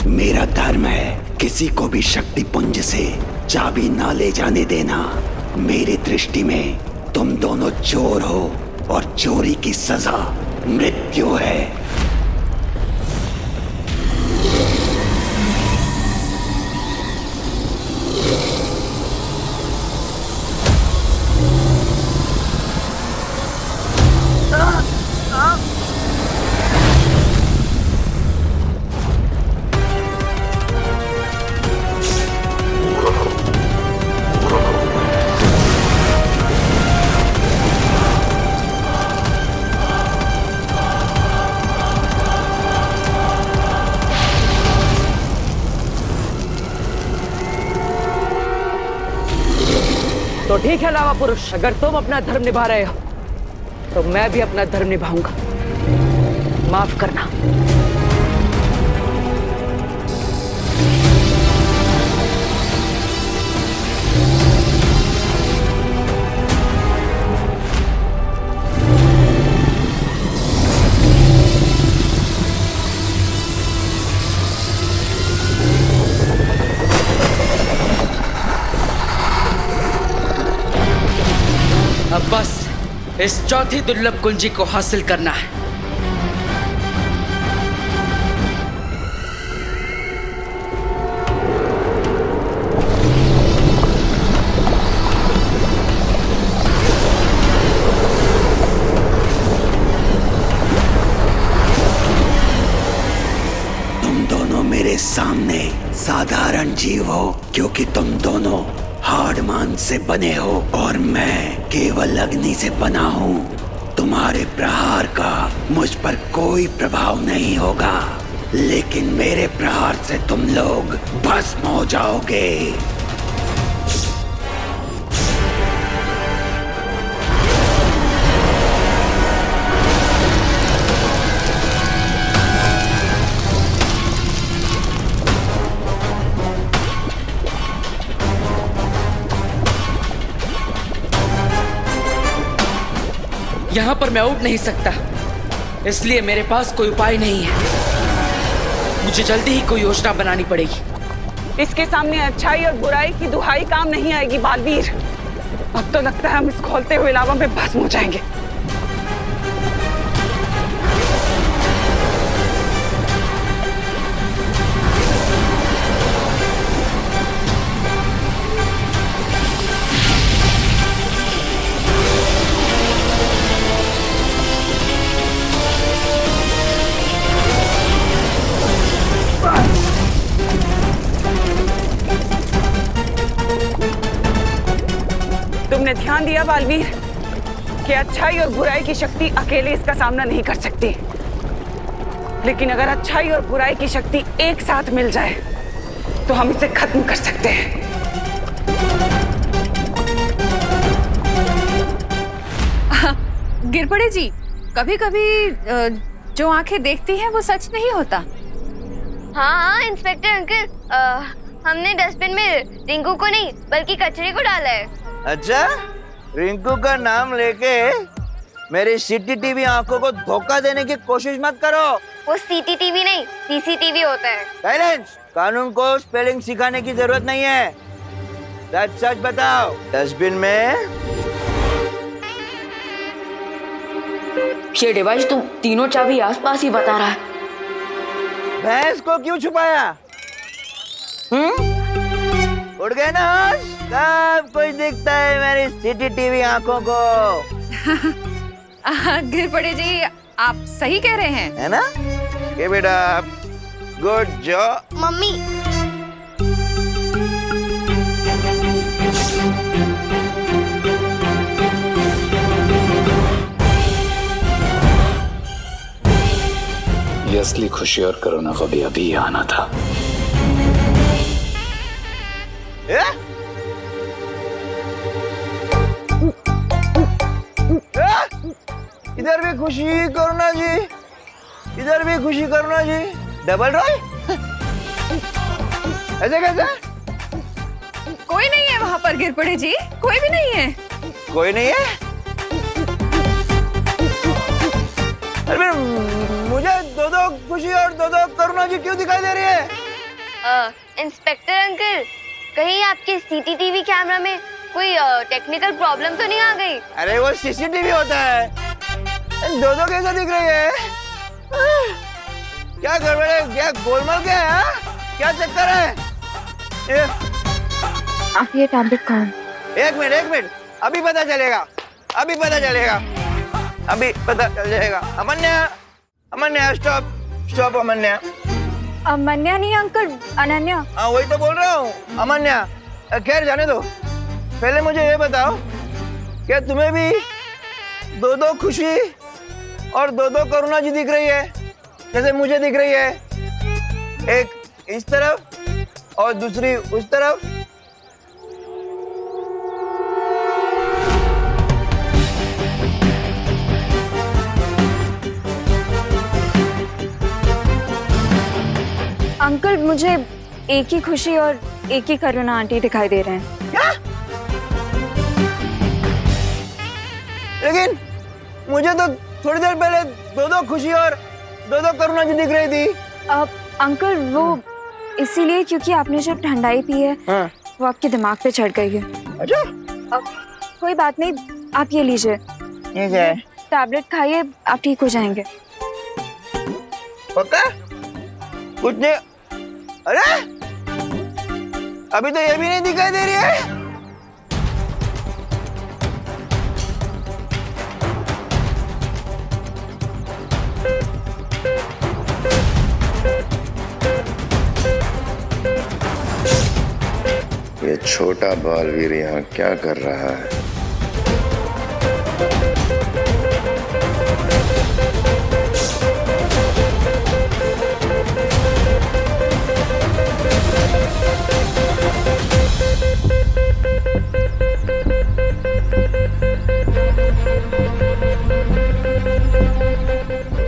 मेरा धर्म है किसी को भी शक्ति पुंज से चाबी ना ले जाने देना। मेरी दृष्टि में तुम दोनों चोर हो और चोरी की सजा मृत्यु है। तो ठीक है लावा पुरुष, अगर तुम अपना धर्म निभा रहे हो तो मैं भी अपना धर्म निभाऊंगा। माफ करना। अब बस इस चौथी दुर्लभ कुंजी को हासिल करना है। तुम दोनों मेरे सामने साधारण जीव हो, क्योंकि तुम दोनों हाड़मान से बने हो और मैं केवल अग्नि से बना हूँ। तुम्हारे प्रहार का मुझ पर कोई प्रभाव नहीं होगा, लेकिन मेरे प्रहार से तुम लोग भस्म हो जाओगे। यहां पर मैं उठ नहीं सकता, इसलिए मेरे पास कोई उपाय नहीं है। मुझे जल्दी ही कोई योजना बनानी पड़ेगी। इसके सामने अच्छाई और बुराई की दुहाई काम नहीं आएगी बालवीर। अब तो लगता है हम इस खौलते हुए लावा में भस्म हो जाएंगे। तुमने ध्यान दिया बालवीर कि अच्छाई और बुराई की शक्ति अकेले इसका सामना नहीं कर सकती, लेकिन अगर अच्छाई और बुराई की शक्ति एक साथ मिल जाए तो हम इसे खत्म कर सकते हैं। गिरपड़े जी, कभी कभी जो आंखें देखती हैं वो सच नहीं होता। हाँ इंस्पेक्टर अंकल, हमने डस्टबिन में रिंकू को नहीं बल्कि कचरे को डाला है। अच्छा, रिंकू का नाम लेके मेरी सीसीटीवी आंखों को धोखा देने की कोशिश मत करो। वो सीसीटीवी नहीं सीसीटीवी होता है। साइलेंस। कानून को स्पेलिंग सिखाने की जरूरत नहीं है। सच सच बताओ, डस्टबिन में ये डिवाइस तो तीनों चाबी आसपास ही बता रहा है। भैंस को क्यों छुपाया? उड़ गए ना होश? सब कुछ दिखता है मेरी सीसीटीवी आंखों को। गिरपड़े जी, आप सही कह रहे हैं, है ना? ये बेटा, गुड जॉब। मम्मी, ये असली खुशी और कोरोना को भी अभी आना था। इधर भी खुशी करुणा जी, इधर भी खुशी करुणा जी। Double role? ऐसे कैसे? कोई नहीं है वहाँ पर गिरपड़े जी, कोई भी नहीं है। कोई नहीं है? अरे मुझे दो दो खुशी और दो दो करुणा जी क्यों दिखाई दे रही है? इंस्पेक्टर अंकल, कहीं आपके सीसीटीवी कैमरा में कोई टेक्निकल प्रॉब्लम तो नहीं आ गई? अरे वो सीसीटीवी होता है। दो दो कैसा दिख रही है? क्या गड़बड़ है? क्या गोलमाल क्या है? क्या चक्कर है? आप ये टैबलेट खाओ। एक मिनट, अभी पता चलेगा, अभी पता चल जाएगा। अमन्या स्टॉप अमन्या। अमन्या नहीं अंकल, अनन्या। हाँ वही तो बोल रहा हूँ, अमन्या। खैर जाने दो, पहले मुझे ये बताओ, क्या तुम्हें भी दो खुशी और दो करुणा जी दिख रही है, जैसे मुझे दिख रही है? एक इस तरफ और दूसरी उस तरफ। अंकल मुझे एक ही खुशी और एक ही करुणा आंटी दिखाई दे रहे हैं। क्या? लेकिन मुझे तो थोड़ी देर पहले दो खुशी और दो करुणा जी दिख रही थी। अब अंकल वो इसीलिए क्योंकि आपने जो ठंडाई पी है वो आपके दिमाग पे चढ़ गई है। अच्छा, अब कोई बात नहीं, आप ये लीजिए, ये क्या है? टैबलेट खाइए, आप ठीक हो जाएंगे। पक्का? कुछ नहीं? अरे अभी तो ये भी नहीं दिखाई दे रही है। ये छोटा बालवीर यहाँ क्या कर रहा है?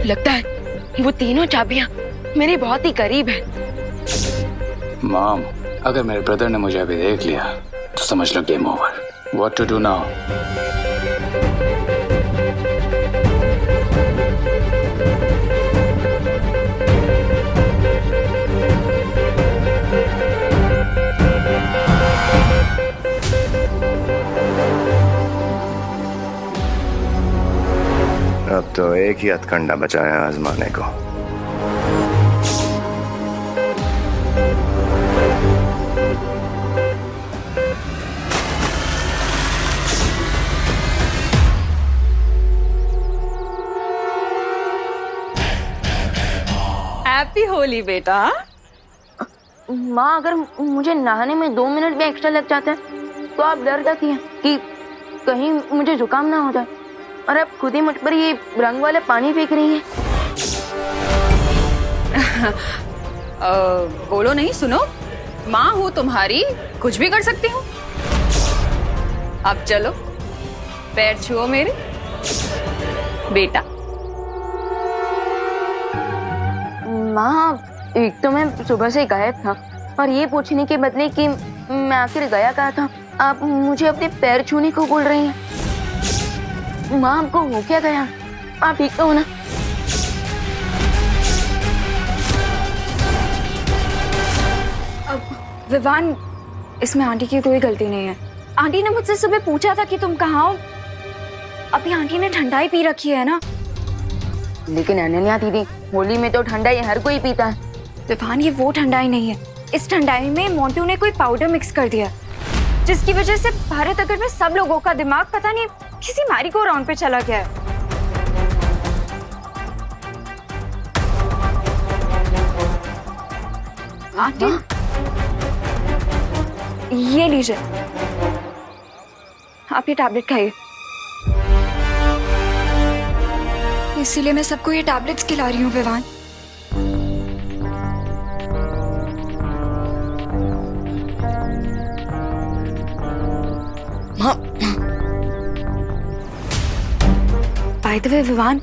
लगता है वो तीनों चाबियां मेरे बहुत ही करीब हैं। मॉम, अगर मेरे ब्रदर ने मुझे अभी देख लिया तो समझ लो game over. What to do now? अब तो एक ही हथकंडा बचा है आजमाने को। हैप्पी होली बेटा। माँ, अगर मुझे नहाने में 2 मिनट भी एक्स्ट्रा लग जाते हैं तो आप डर जाती हैं कि कहीं मुझे जुकाम ना हो जाए, और आप खुद ही मुझ पर ये रंग वाले पानी फेंक रही हैं। बोलो नहीं, सुनो, माँ हूँ तुम्हारी, कुछ भी कर सकती हूँ। अब चलो, पैर छुओ मेरे बेटा। माँ, एक तो मैं सुबह से गायब था, और ये पूछने के बदले कि मैं आखिर गया कहाँ था, आप मुझे अपने पैर छूने को बोल रही हैं। माँ, आपको हो क्या गया? आप ठीक तो हो ना? विवान, इसमें आंटी की कोई गलती नहीं है। आंटी ने मुझसे सुबह पूछा था कि तुम कहाँ हो। अभी आंटी ने ठंडाई पी रखी है ना। लेकिन अनन्या दीदी, होली में तो ठंडाई हर कोई पीता है। विवान, ये वो ठंडाई नहीं है। इस ठंडाई में मोंटू ने कोई पाउडर मिक्स कर दिया, जिसकी वजह से भारत नगर में सब लोगों का दिमाग पता नहीं किसी मैरी गो राउंड पे चला गया है। आंटी, ये लीजिए, आप ये टैबलेट खाइए। इसीलिए मैं सबको ये टैबलेट्स खिला रही हूँ Vivaan. By the way Vivaan,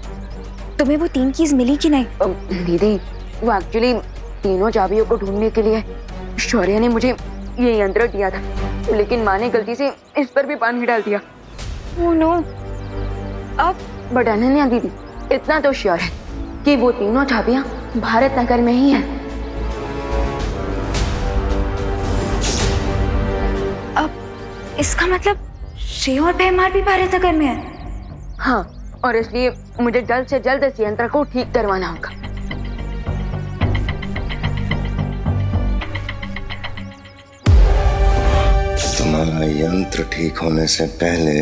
तुम्हें वो 3 कीज मिली कि नहीं? दीदी, वो एक्चुअली तीनों चाबियों को ढूंढने के लिए शौर्य ने मुझे ये यंत्र दिया था, लेकिन माँ ने गलती से इस पर भी पानी डाल दिया। Oh no. अब बट अनन्या दीदी, इतना तो श्योर है कि वो तीनों चाबियां भारत नगर में ही हैं। इसका मतलब श्रेय और भैमार भी भारत नगर में है। हाँ, और इसलिए मुझे जल्द से जल्द इस यंत्र को ठीक करवाना होगा। तुम्हारा यंत्र ठीक होने से पहले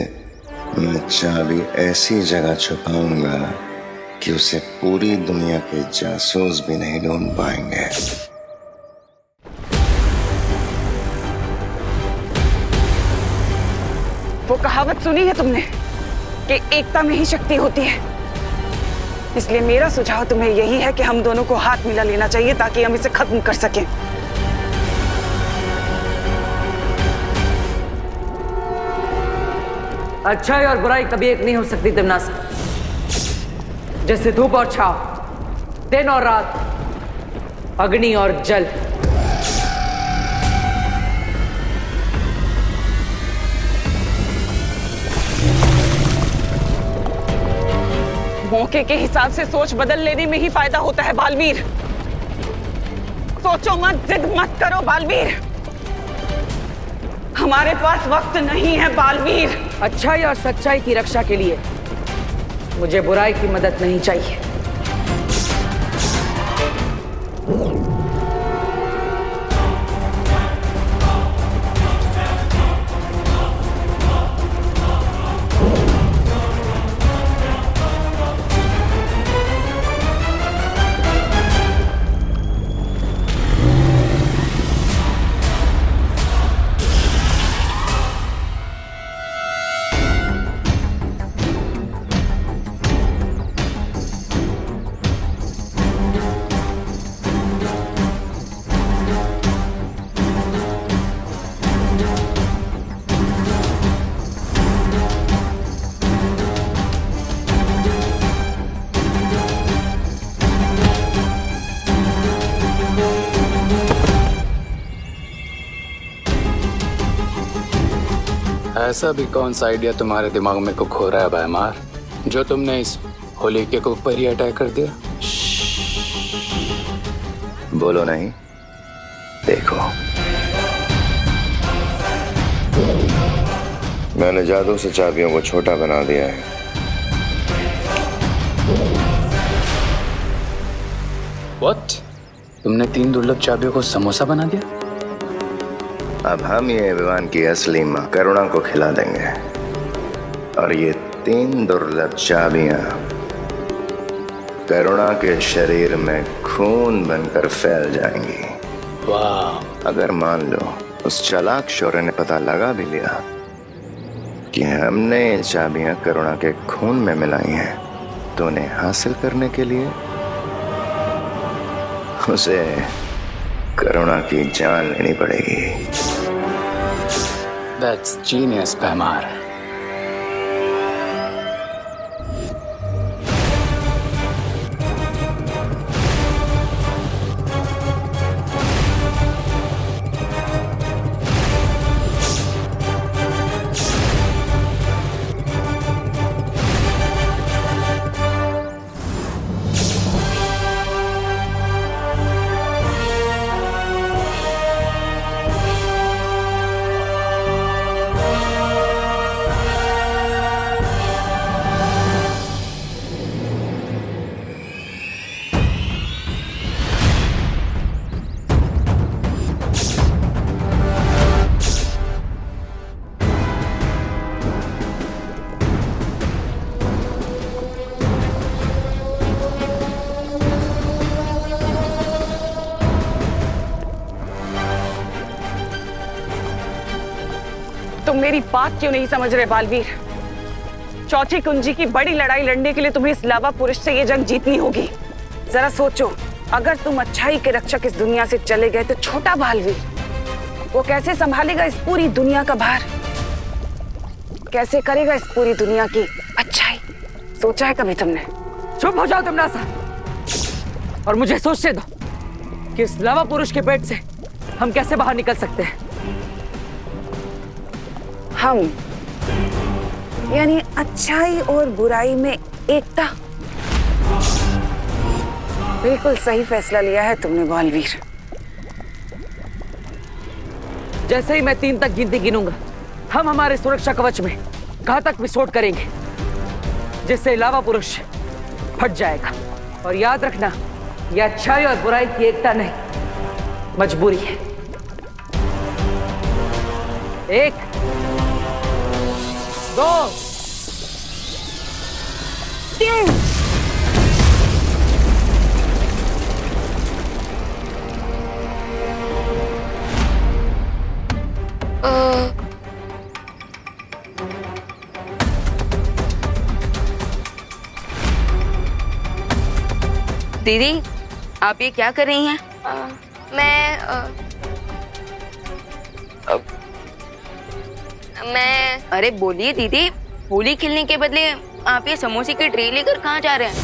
मैं चाबी ऐसी जगह छुपाऊंगा कि उसे पूरी दुनिया के जासूस भी नहीं ढूंढ पाएंगे। वो कहावत सुनी है तुमने कि एकता में ही शक्ति होती है। इसलिए मेरा सुझाव तुम्हें यही है कि हम दोनों को हाथ मिला लेना चाहिए ताकि हम इसे खत्म कर सकें। अच्छाई और बुराई कभी एक नहीं हो सकती दिमनास। जैसे धूप और छाव, दिन और रात, अग्नि और जल। मौके के हिसाब से सोच बदल लेने में ही फायदा होता है बालवीर। सोचो मत, जिद मत करो बालवीर। हमारे पास वक्त नहीं है बालवीर। अच्छाई और सच्चाई की रक्षा के लिए मुझे बुराई की मदद नहीं चाहिए। ऐसा भी कौन सा आइडिया तुम्हारे दिमाग में को खो रहा है भैमार, जो तुमने इस होली के ऊपर ही अटैक कर दिया? बोलो नहीं, देखो। मैंने जादू से चाबियों को छोटा बना दिया है। What? तुमने 3 दुर्लभ चाबियों को समोसा बना दिया? अब हम ये विवान की असली मां करुणा को खिला देंगे और ये 3 दुर्लभ चाबियां करुणा के शरीर में खून बनकर फैल जाएंगी। वाह! अगर मान लो उस चालाक शौर्य ने पता लगा भी लिया कि हमने ये चाबियां करुणा के खून में मिलाई हैं, तो उन्हें हासिल करने के लिए उसे करुणा की जान लेनी पड़ेगी। That's genius, भैमार। तुम मेरी बात क्यों नहीं समझ रहे बालवीर? चौथी कुंजी की बड़ी लड़ाई लड़ने के लिए तुम्हें इस लावा पुरुष से ये जंग जीतनी होगी। जरा सोचो, अगर तुम अच्छाई के रक्षक इस दुनिया से चले गए तो छोटा बालवीर वो कैसे संभालेगा इस पूरी दुनिया का भार? कैसे करेगा इस पूरी दुनिया की अच्छाई? सोचा है कभी तुमने? चुप हो जाओ दिमनासा और मुझे सोचने दो कि इस लावा पुरुष के पेट से हम कैसे बाहर निकल सकते हैं। हम यानी अच्छाई और बुराई में एकता। बिल्कुल सही फैसला लिया है तुमने बालवीर। जैसे ही मैं 3 तक गिनती गिनूंगा हम हमारे सुरक्षा कवच में घातक विस्फोट करेंगे, जिससे लावा पुरुष फट जाएगा। और याद रखना, यह अच्छाई और बुराई की एकता नहीं, मजबूरी है। 1 2 3। दीदी, आप ये क्या कर रही हैं? मैं अरे बोलिए दीदी, होली खेलने के बदले आप ये समोसे की ट्रे लेकर कहाँ जा रहे हैं?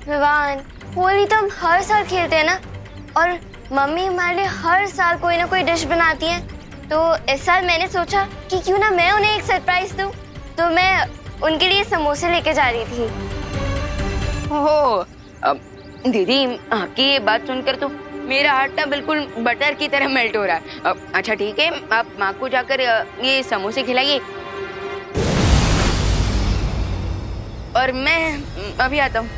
विवान, होली तो हम हर साल खेलते हैं ना, और मम्मी हमारे लिए हर साल कोई ना कोई डिश बनाती है। तो इस साल मैंने सोचा कि क्यों ना मैं उन्हें एक सरप्राइज दूं। तो मैं उनके लिए समोसे लेके जा रही थी। ओह, दीदी आपकी ये बात सुनकर तो मेरा हार्ट ना बिल्कुल बटर की तरह मेल्ट हो रहा है। अच्छा ठीक है, आप माँ को जाकर ये समोसे खिलाइए और मैं अभी आता हूँ।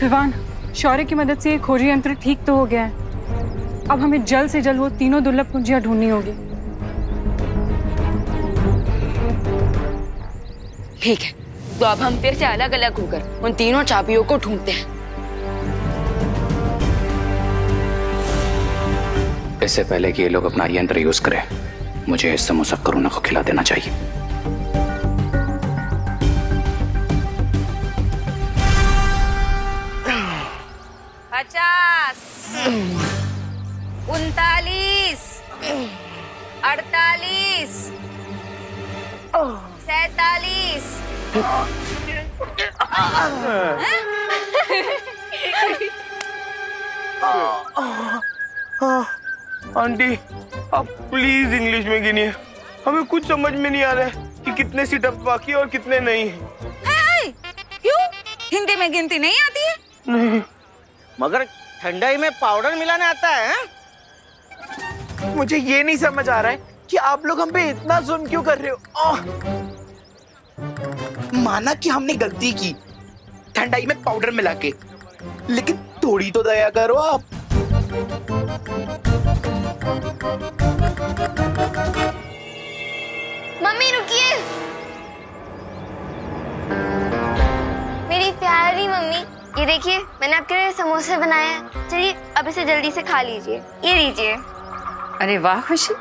विवान, शौर्य की मदद से ये खोजी यंत्र ठीक तो हो गया है। अब हमें जल्द से जल्द वो तीनों दुर्लभ कुंजियां ढूंढनी होगी। ठीक है, तो अब हम फिर से अलग अलग होकर उन तीनों चाबियों को ढूंढते हैं। इससे पहले कि ये लोग अपना यंत्र यूज करें, मुझे इस समोसा करुणा को खिला देना चाहिए। 50 39 48 47। आंटी, आप प्लीज इंग्लिश में गिनिए। हमें कुछ समझ में नहीं आ रहा है कि कितने सीटअप बाकी और कितने नहीं। क्यों? हिंदी में गिनती नहीं आती है? नहीं। मगर ठंडाई में पाउडर मिलाना आता है? मुझे ये नहीं समझ आ रहा है कि आप लोग हम पे इतना जुल्म क्यों कर रहे हो। माना कि हमने गलती की ठंडाई में पाउडर मिला के, लेकिन थोड़ी तो दया करो आप। मम्मी रुकिए, मेरी प्यारी मम्मी, ये देखिए मैंने आपके लिए समोसे बनाए हैं। चलिए अब इसे जल्दी से खा लीजिए। ये लीजिए। अरे वाह खुशी,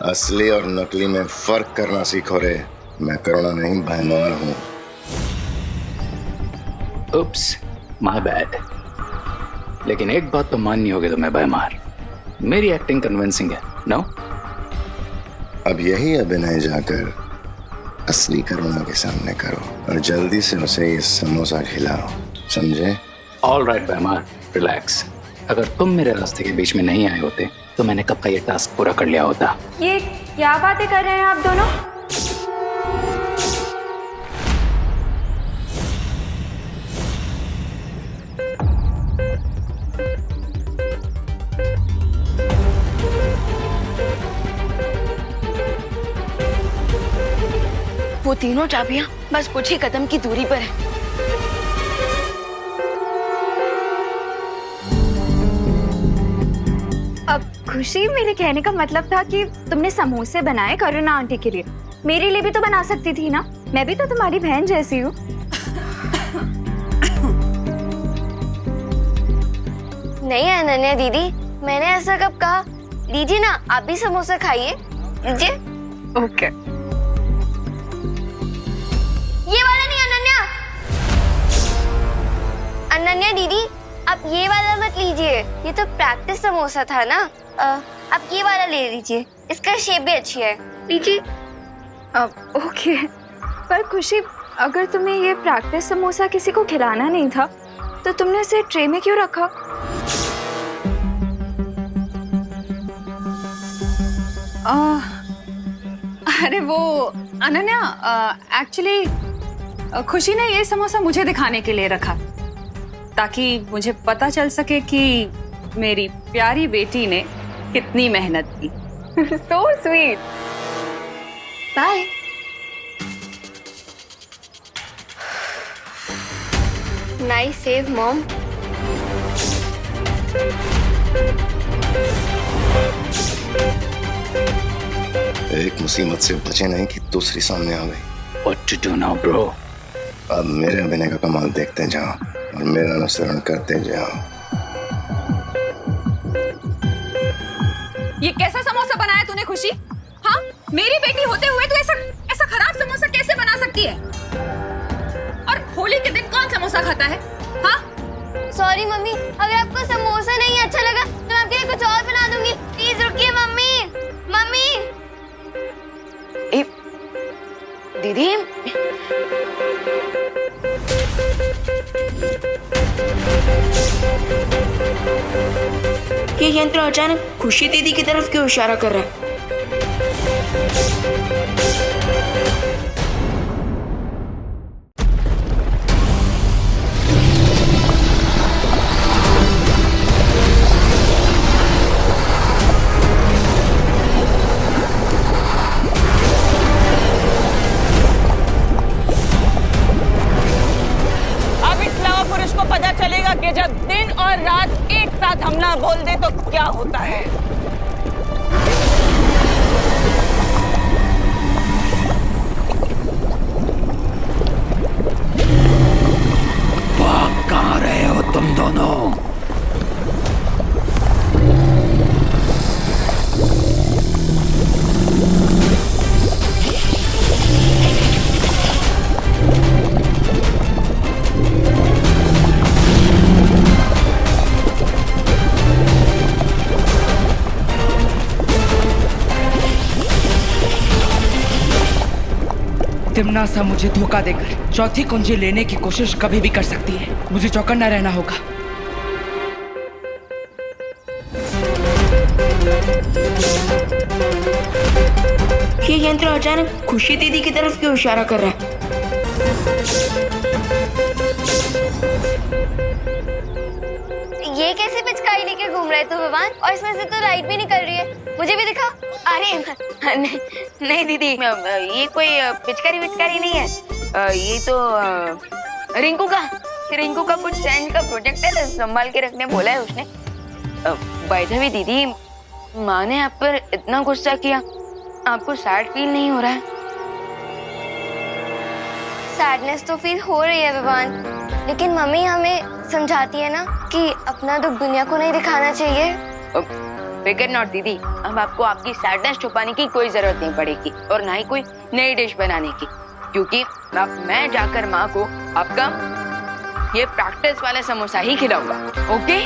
असली और नकली में फर्क करना सीखो रे। मैं करुणा नहीं, भयमार हूँ। उप्स, माय बैड। लेकिन एक बात तो माननी होगी तुम्हें भयमार, मेरी एक्टिंग कन्विंसिंग है, नो? अब यही अभिनय जाकर असली करुणा के सामने करो और जल्दी से उसे ये समोसा खिलाओ, समझे? ऑल राइट भयमार, रिलैक्स। अगर तुम मेरे रास्ते के बीच में नहीं आए होते तो मैंने कब का ये टास्क पूरा कर लिया होता। ये क्या बातें कर रहे हैं आप दोनों? वो तीनों चाबियां बस कुछ ही कदम की दूरी पर है। अब खुशी, मेरे कहने का मतलब था कि तुमने समोसे बनाए करुणा आंटी के लिए, मेरे लिए भी तो बना सकती थी ना। मैं भी तो तुम्हारी बहन जैसी हूँ। नहीं अनन्या दीदी, मैंने ऐसा कब कहा? लीजिए ना, आप भी समोसा खाइए, लीजिए। ओके। ये वाला नहीं अनन्या। अनन्या दीदी, आप ये वाला मत लीजिए, ये तो प्रैक्टिस समोसा था ना। आप ये वाला ले लीजिए, इसका शेप भी अच्छी है, लीजिए। ओके, पर खुशी, अगर तुम्हें ये प्रैक्टिस समोसा किसी को खिलाना नहीं था तो तुमने इसे ट्रे में क्यों रखा? अरे वो अनन्या, एक्चुअली खुशी ने ये समोसा मुझे दिखाने के लिए रखा। ताकि मुझे पता चल सके कि मेरी प्यारी बेटी ने कितनी मेहनत की। So sweet. Bye. Nice save mom. एक मुसीबत से बचे नहीं कि दूसरी सामने आ गई। What to do now, bro? अब मेरे अभिनय का कमाल देखते जाओ और मेरा अनुसरण करते जाओ। ये कैसा समोसा बनाया तूने खुशी? हाँ, मेरी बेटी होते हुए तू ऐसा खराब समोसा कैसे बना सकती है? और होली के दिन कौन समोसा खाता है? हाँ? सॉरी मम्मी, अगर आपको समोसा नहीं अच्छा लगा तो मैं आपके लिए कुछ और बना दूंगी। प्लीज रुकिए मम्मी। मम्मी। ए, दीदी ये यंत्र अचानक खुशी दीदी की तरफ क्यों इशारा कर रहा है? अब इस लवा पुरुष को पता चलेगा कि जब दिन और रात एक साथ हमला बोल दे तो क्या होता है। भाग कहाँ रहे हो तुम दोनों? तिम्नासा मुझे धोखा देकर चौथी कुंजी लेने की कोशिश कभी भी कर सकती है। मुझे चौकन्ना रहना होगा। ये यंत्र अचानक खुशी दीदी की तरफ क्यों इशारा कर रहा है? ये कैसे पिचकारी लेके घूम रहे तो भगवान? और इसमें से तो लाइट भी निकल रही है। मुझे भी दिखा। अरे नहीं दीदी, ये कोई पिचकारी नहीं है। ये तो रिंकू का कुछ साइंस का प्रोजेक्ट है, संभाल के रखने बोला है उसने। बाय द वे दीदी, माँ ने आप पर इतना गुस्सा किया, आपको सैड फील नहीं हो रहा है? सैडनेस तो फील हो रही है भगवान, लेकिन मम्मी हमें समझाती है ना कि अपना दुख दुनिया को नहीं दिखाना चाहिए। फिकर नॉट दीदी, अब आपको आपकी सैडनेस छुपाने की कोई जरूरत नहीं पड़ेगी और ना ही कोई नई डिश बनाने की, क्योंकि अब मैं जाकर माँ को आपका ये प्रैक्टिस वाला समोसा ही खिलाऊंगा। ओके?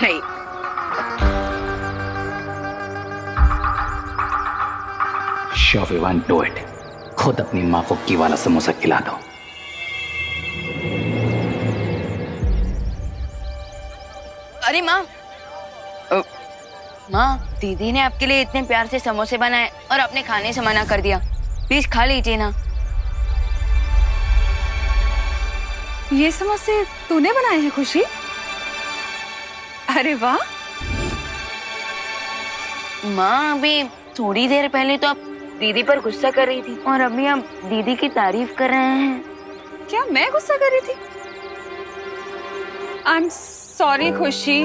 नहीं, Sure, Vivan, do it. खुद अपनी माँ को की वाला समोसा खिला दो। अरे माँ, दीदी ने आपके लिए इतने प्यार से समोसे बनाए और अपने खाने से मना कर दिया। प्लीज खा लीजिए ना। ये समोसे तूने बनाए हैं खुशी? अरे वाह। माँ, अभी थोड़ी देर पहले तो आप दीदी पर गुस्सा कर रही थी और अभी आप दीदी की तारीफ कर रहे हैं। क्या मैं गुस्सा कर रही थी? आई एम सॉरी खुशी,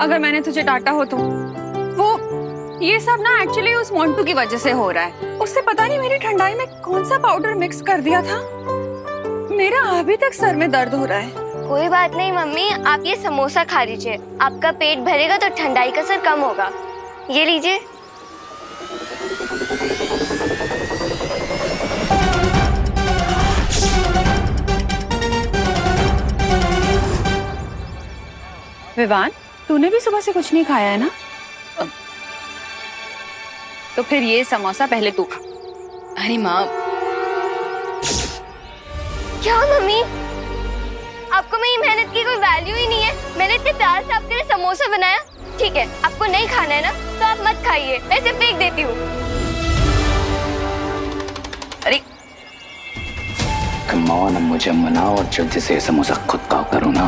अगर मैंने तुझे डांटा हो तो। वो ये सब ना एक्चुअली उस मोंटू की वजह से हो रहा है। उससे पता नहीं मेरी ठंडाई में कौन सा पाउडर मिक्स कर दिया था। मेरा अभी तक सर में दर्द हो रहा है। कोई बात नहीं मम्मी, आप ये समोसा खा लीजिए, आपका पेट भरेगा तो ठंडाई का असर कम होगा। ये लीजिए। विवान, तूने भी सुबह से कुछ नहीं खाया है ना? तो फिर ये समोसा पहले तू खा। अरे माँ, क्या मम्मी, आपको मेरी मेहनत की कोई वैल्यू ही नहीं है? मैंने इतने प्यार से आपके लिए समोसा बनाया। ठीक है, आपको नहीं खाना है ना तो आप मत खाइए, मैं इसे फेंक देती हूँ। अरे कम ऑन, अब मुझे मनाओ और जल्दी से ये समोसा खुद खाओ करो ना।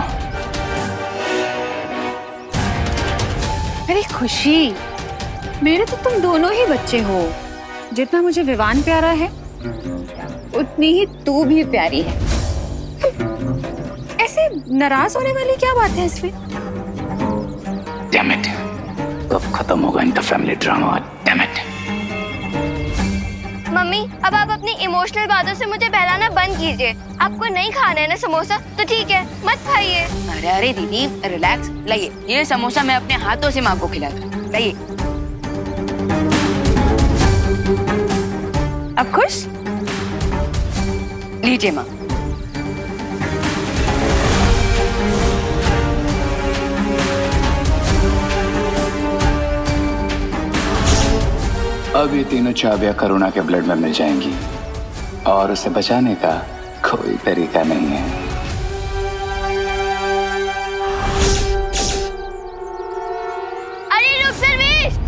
अरे खुशी, मेरे तो तुम दोनों ही बच्चे हो। जितना मुझे विवान प्यारा है उतनी ही तू भी प्यारी है। ऐसे नाराज होने वाली क्या बात है इसमें? Damn it, कब खत्म होगा इनका family drama? Damn it। Mummy, अब आप अपनी इमोशनल बातों से मुझे बहलाना बंद कीजिए। आपको नहीं खाना है ना समोसा, तो ठीक है, मत खाइए। अरे अरे दीदी रिलैक्स, लाइए ये समोसा मैं अपने हाथों से माँ को खिलाता हूँ। लाइए। अब खुश? लीजिए माँ। अब ये तीनों चाबियां करुणा के ब्लड में मिल जाएंगी और उसे बचाने का कोई तरीका नहीं है। अरे रुक सर्वेश!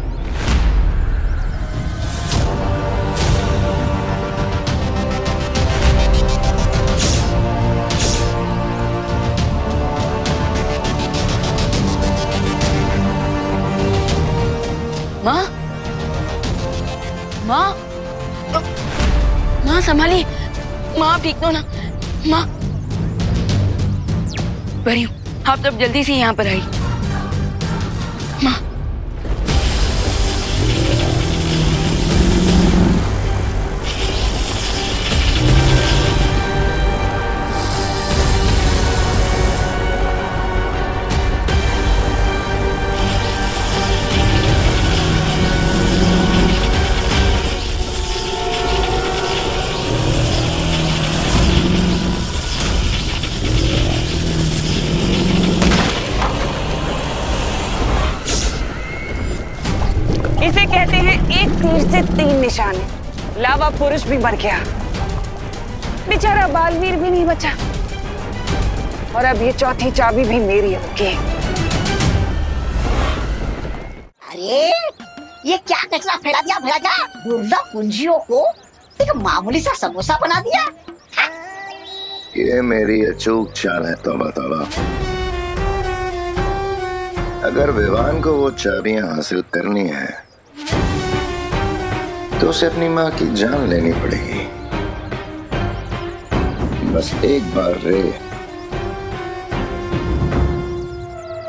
माँ, माँ, माँ संभालिए। माँ आप ठीक तो ना? माँ बरी हूँ, आप तब जल्दी से यहाँ पर आई। माँ इसे कहते हैं एक तीर से 3 निशाने। लावा पुरुष भी मर गया, बेचारा बालवीर भी नहीं बचा, और अब ये चौथी चाबी भी मेरी होगी। अरे ये क्या कचरा फैला दिया भैया? दुर्लभ कुंजियों को एक मामूली सा समोसा बना दिया। ये मेरी अचूक चाल है। तौबा तौबा। अगर विवान को वो चाबियां हासिल करनी है तो उसे अपनी माँ की जान लेनी पड़ेगी। बस एक बार रे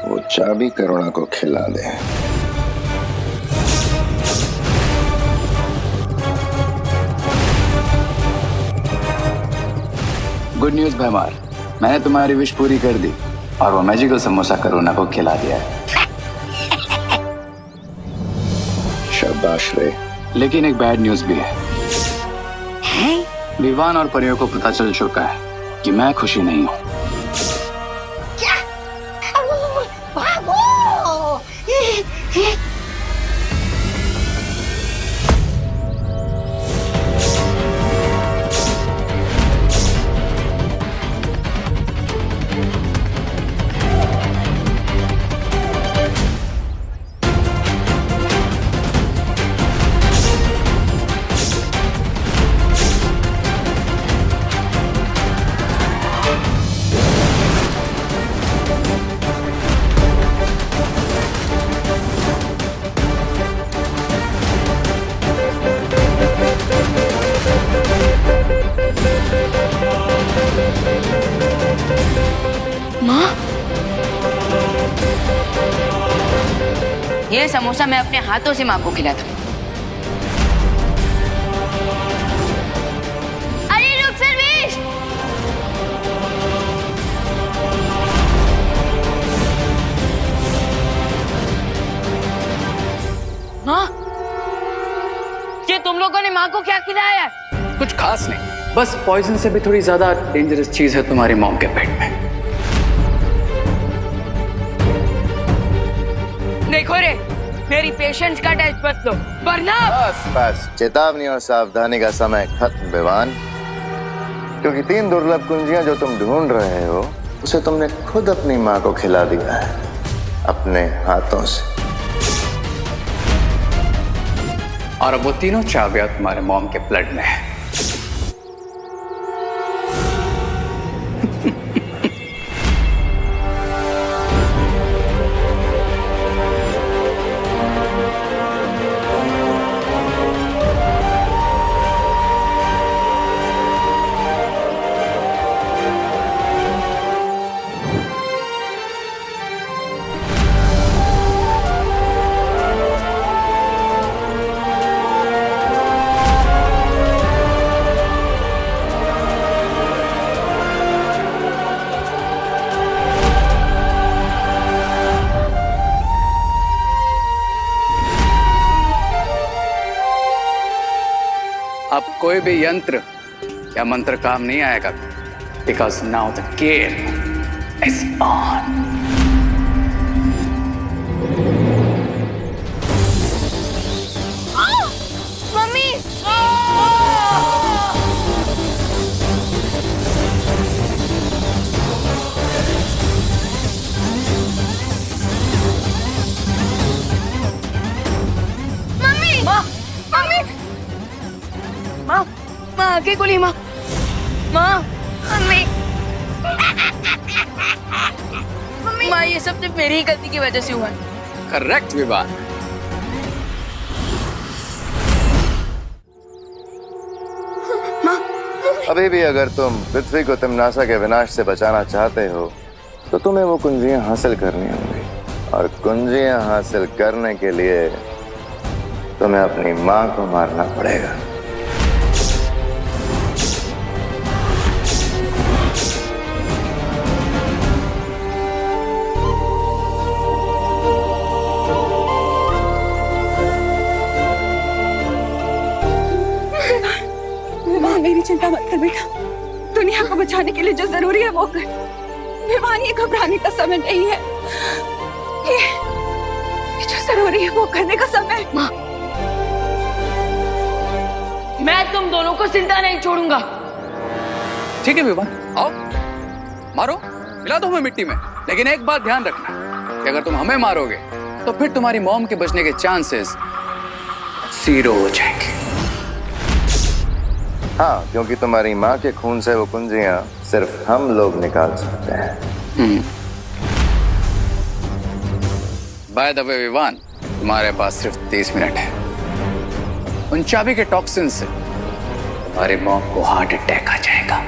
वो चाबी करुणा को खिला दे। गुड न्यूज भैमार, मैंने तुम्हारी विश पूरी कर दी और वो मैजिकल समोसा करुणा को खिला दिया है। शाबाश रे। लेकिन एक बैड न्यूज भी है। विवान और परियों को पता चल चुका है कि मैं खुशी नहीं हूँ। क्या? भागो! ये समोसा मैं अपने हाथों से माँ को खिलाता हूँ। अरे रुक सर्वेश! माँ, ये तुम लोगों ने माँ को क्या खिलाया? कुछ खास नहीं, बस पॉइजन से भी थोड़ी ज्यादा डेंजरस चीज है तुम्हारी मॉम के पेट में। देखो रे, मेरी पेशेंस का टेस्ट मत लो वरना। बस बस, चेतावनी और सावधानी का समय खत्म विवान, क्योंकि 3 दुर्लभ कुंजियां जो तुम ढूंढ रहे हो उसे तुमने खुद अपनी माँ को खिला दिया है अपने हाथों से। और अब वो तीनों चाबियां तुम्हारे मॉम के ब्लड में है। कोई भी यंत्र या मंत्र काम नहीं आएगा, because now the game is on. Mummy माँ माँ आगे गोली माँ माँ मम्मी माँ ये सब सिर्फ मेरी ही गलती की वजह से हुआ है। करेक्ट विवान। अभी भी अगर तुम पृथ्वी को तिम्नासा के विनाश से बचाना चाहते हो तो तुम्हें वो कुंजियां हासिल करनी होंगी, और कुंजियां हासिल करने के लिए तुम्हें अपनी माँ को मारना पड़ेगा। मेरी चिंता मत कर बेटा, दुनिया को बचाने के लिए जो जरूरी है वो कर। विवान, ये घबराने का समय नहीं है, ये जो जरूरी है वो करने का समय है। माँ मैं तुम दोनों को जिंदा नहीं छोड़ूंगा। ठीक है विवान, आओ मारो, मिला दो हमें मिट्टी में, लेकिन एक बात ध्यान रखना कि अगर तुम हमें मारोगे तो फिर तुम्हारी मॉम के बचने के चांसेस 0 हो जाएंगे। हाँ, क्योंकि तुम्हारी माँ के खून से वो कुंजियां सिर्फ हम लोग निकाल सकते हैं। बाय द वे विवान, तुम्हारे पास सिर्फ 30 मिनट है। उन चाबी के टॉक्सिन से तुम्हारे मॉम को हार्ट अटैक आ जाएगा।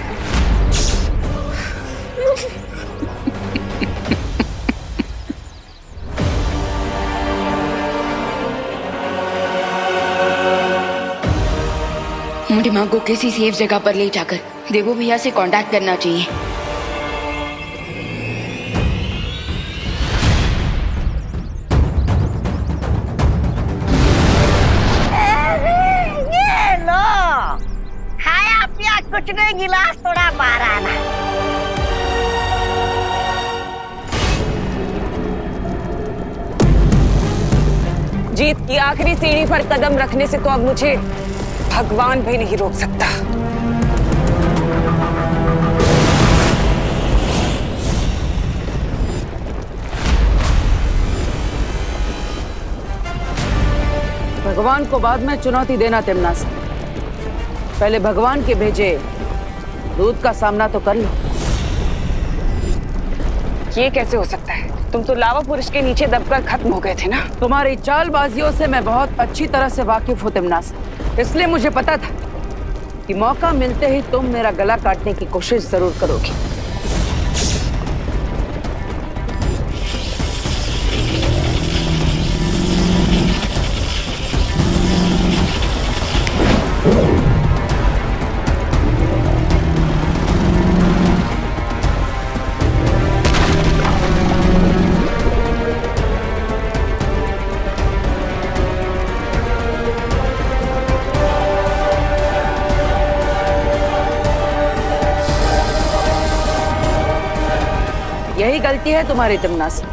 दिमाग को किसी सेफ जगह पर ले जाकर देवो भैया से कांटेक्ट करना चाहिए। ये लो, खाया पिया कुछ नहीं, गिलास थोड़ा मारा ना। जीत की आखिरी सीढ़ी पर कदम रखने से तो अब मुझे भगवान भी नहीं रोक सकता। भगवान को बाद में चुनौती देना तिम्नासा, पहले भगवान के भेजे दूध का सामना तो कर लो। ये कैसे हो सकता है? तुम तो लावा पुरुष के नीचे दबकर खत्म हो गए थे ना। तुम्हारी चालबाजियों से मैं बहुत अच्छी तरह से वाकिफ हूँ तिम्नासा, इसलिए मुझे पता था कि मौका मिलते ही तुम मेरा गला काटने की कोशिश जरूर करोगी। यही गलती है तुम्हारी तिम्नासा,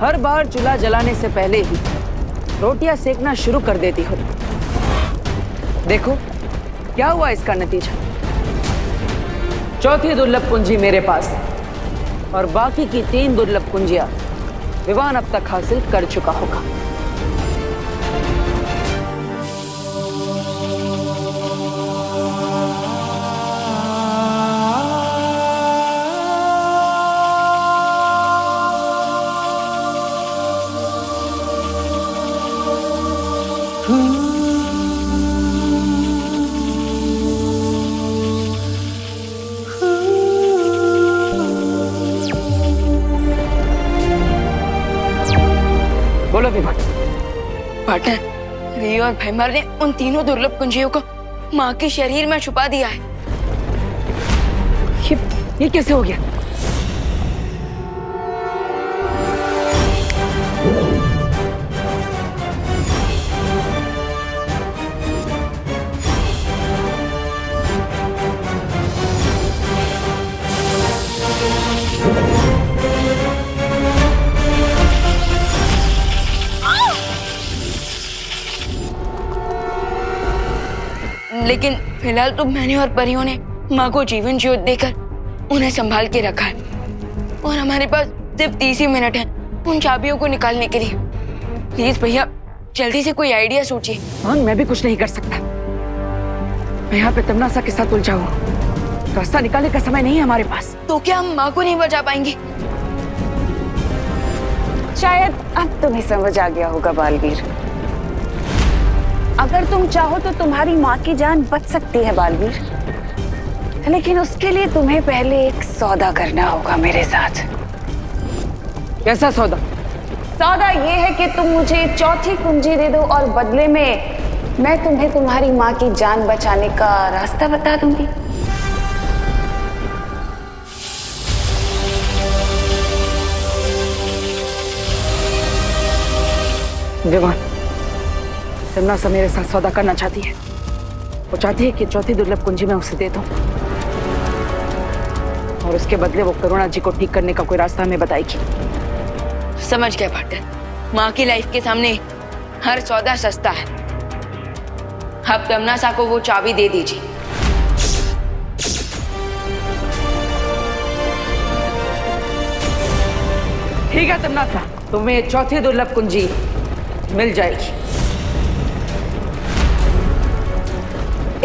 हर बार चूल्हा जलाने से पहले ही रोटियां सेकना शुरू कर देती हो। देखो क्या हुआ इसका नतीजा। चौथी दुर्लभ कुंजी मेरे पास और बाकी की 3 दुर्लभ कुंजियां विवान अब तक हासिल कर चुका होगा। बोलो विवान। पार्टनर, रियो और भैमर ने उन तीनों दुर्लभ कुंजियों को माँ के शरीर में छुपा दिया है। ये कैसे हो गया? फिलहाल तो मैंने और परियों ने माँ को जीवन ज्योत देकर उन्हें संभाल के रखा है और हमारे पास सिर्फ 30 ही मिनट है उन चाबियों को निकालने के लिए। प्लीज भैया जल्दी से कोई आइडिया सोचिए। मैं भी कुछ नहीं कर सकता। मैं यहाँ पे तमन्ना के साथ उलझा हूँ। रास्ता निकालने का समय नहीं है हमारे पास। तो क्या हम माँ को नहीं बचा पाएंगे? शायद अब तुम्हें समझ आ गया होगा बालवीर। अगर तुम चाहो तो तुम्हारी माँ की जान बच सकती है बालवीर, लेकिन उसके लिए तुम्हें पहले एक सौदा करना होगा मेरे साथ। कैसा सौदा? सौदा ये है कि तुम मुझे चौथी कुंजी दे दो और बदले में मैं तुम्हें तुम्हारी माँ की जान बचाने का रास्ता बता दूंगी। विवान, तमन्ना मेरे साथ सौदा करना चाहती है। वो चाहती है कि चौथी दुर्लभ कुंजी मैं उसे दे दूं और उसके बदले वो करुणा जी को ठीक करने का कोई रास्ता हमें बताएगी। समझ गया पार्टनर, माँ की लाइफ के सामने हर सौदा सस्ता है। अब तमन्ना को वो चाबी दे दीजिए। ठीक है तमन्ना, तुम्हें चौथी दुर्लभ कुंजी मिल जाएगी।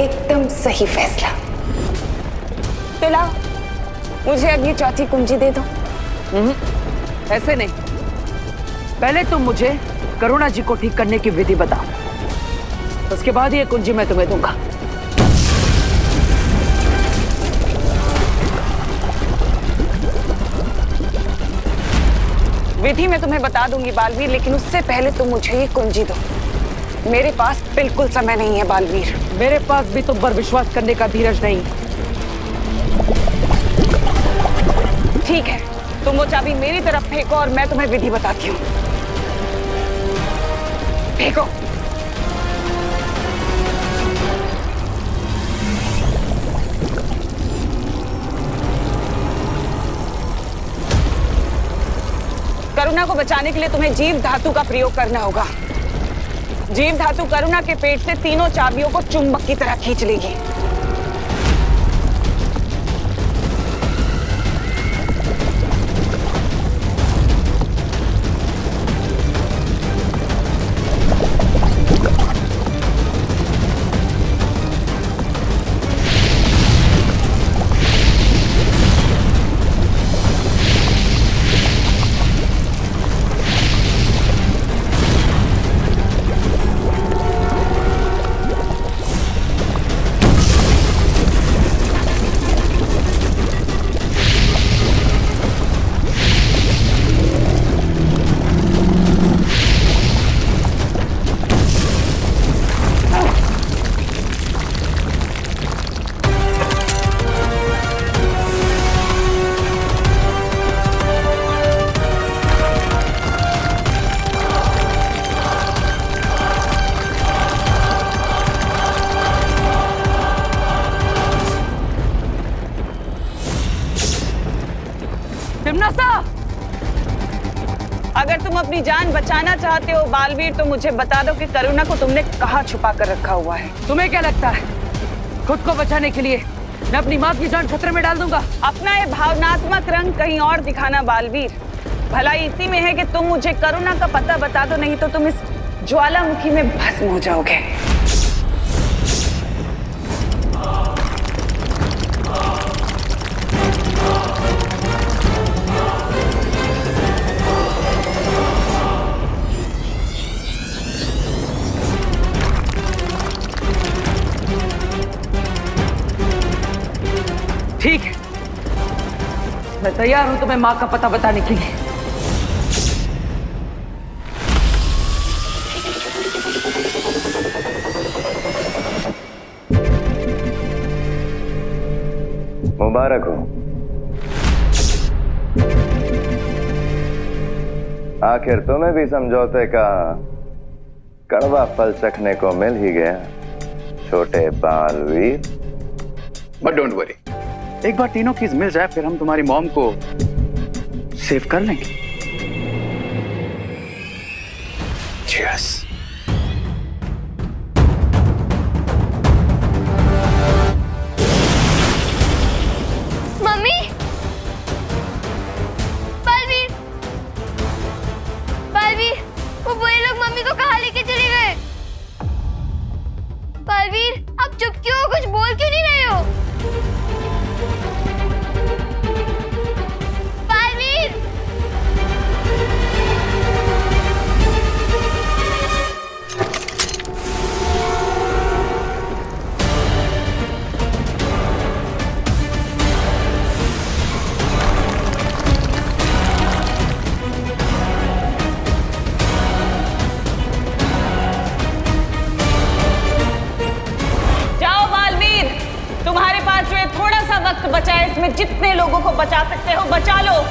एकदम सही फैसला। तो लाओ, मुझे अब ये चौथी कुंजी दे दो। ऐसे नहीं, पहले तुम मुझे करुणा जी को ठीक करने की विधि बताओ, उसके बाद ये कुंजी मैं तुम्हें दूंगा। विधि मैं तुम्हें बता दूंगी बालवीर, लेकिन उससे पहले तुम मुझे ये कुंजी दो। मेरे पास बिल्कुल समय नहीं है बालवीर। मेरे पास भी तुम पर विश्वास करने का धीरज नहीं। ठीक है, तुम वो चाबी मेरी तरफ फेंको और मैं तुम्हें विधि बताती हूँ। फेंको। करुणा को बचाने के लिए तुम्हें जीव धातु का प्रयोग करना होगा। जीव धातु करुणा के पेट से तीनों चाबियों को चुंबक की तरह खींच लेगी। अगर तुम अपनी जान बचाना चाहते हो बालवीर, तो मुझे बता दो कि करुणा को तुमने कहाँ छुपा कर रखा हुआ है। तुम्हें क्या लगता है खुद को बचाने के लिए मैं अपनी माँ की जान खतरे में डाल दूंगा? अपना ये भावनात्मक रंग कहीं और दिखाना बालवीर। भलाई इसी में है कि तुम मुझे करुणा का पता बता दो, नहीं तो तुम इस ज्वालामुखी में भस्म हो जाओगे। ठीक है, मैं तैयार हूं तुम्हें माँ का पता बताने के लिए। मुबारक हो, आखिर तुम्हें भी समझौते का कड़वा फल चखने को मिल ही गया, छोटे बालवीर। बट डोंट वरी, एक बार तीनों कीज मिल जाए फिर हम तुम्हारी मॉम को सेव कर लेंगे। Cheers. वक्त बचा है, इसमें जितने लोगों को बचा सकते हो बचा लो।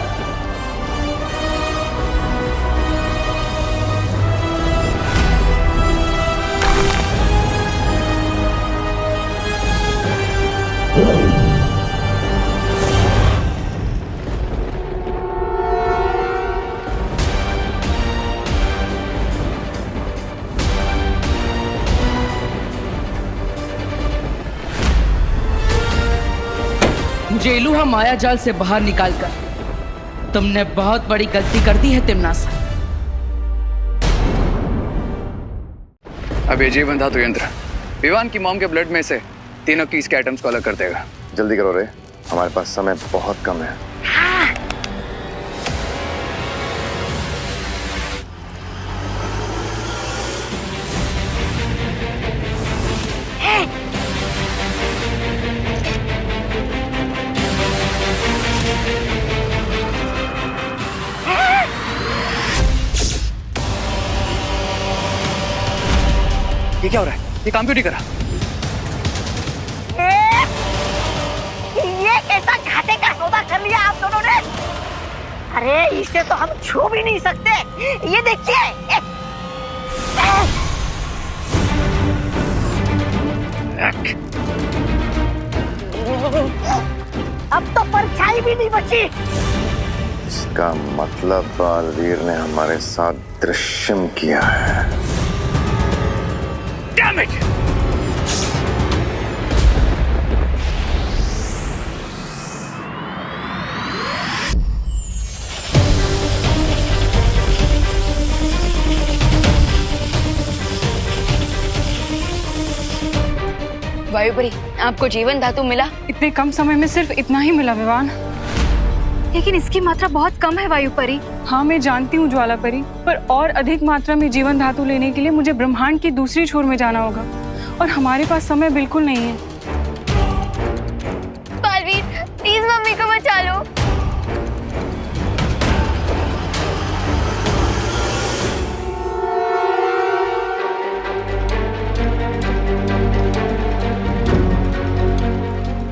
मुझे इलुहा माया जाल से बाहर निकालकर तुमने बहुत बड़ी गलती कर दी है तिम्नासा। अब ये जीवन धातु यंत्र विवान की मॉम के ब्लड में से तीनों कीस के एटम्स को अलग कर देगा। जल्दी करो रे, हमारे पास समय बहुत कम है। ये क्या हो रहा है? ये काम क्यों नहीं करा? ये कैसा घाटे का सौदा कर लिया आप दोनों ने? अरे इसे तो हम छू भी नहीं सकते। ये देखिए, अब तो परछाई भी नहीं बची। इसका मतलब बालवीर ने हमारे साथ दृश्यम किया है। Damn it! वायुपरी, आपको जीवन धातु मिला? इतने कम समय में सिर्फ इतना ही मिला विवान। लेकिन इसकी मात्रा बहुत कम है वायुपरी। हाँ मैं जानती हूँ ज्वालापरी, पर और अधिक मात्रा में जीवन धातु लेने के लिए मुझे ब्रह्मांड की दूसरी छोर में जाना होगा और हमारे पास समय बिल्कुल नहीं है। बालवीर, प्लीज मम्मी को बचा लो।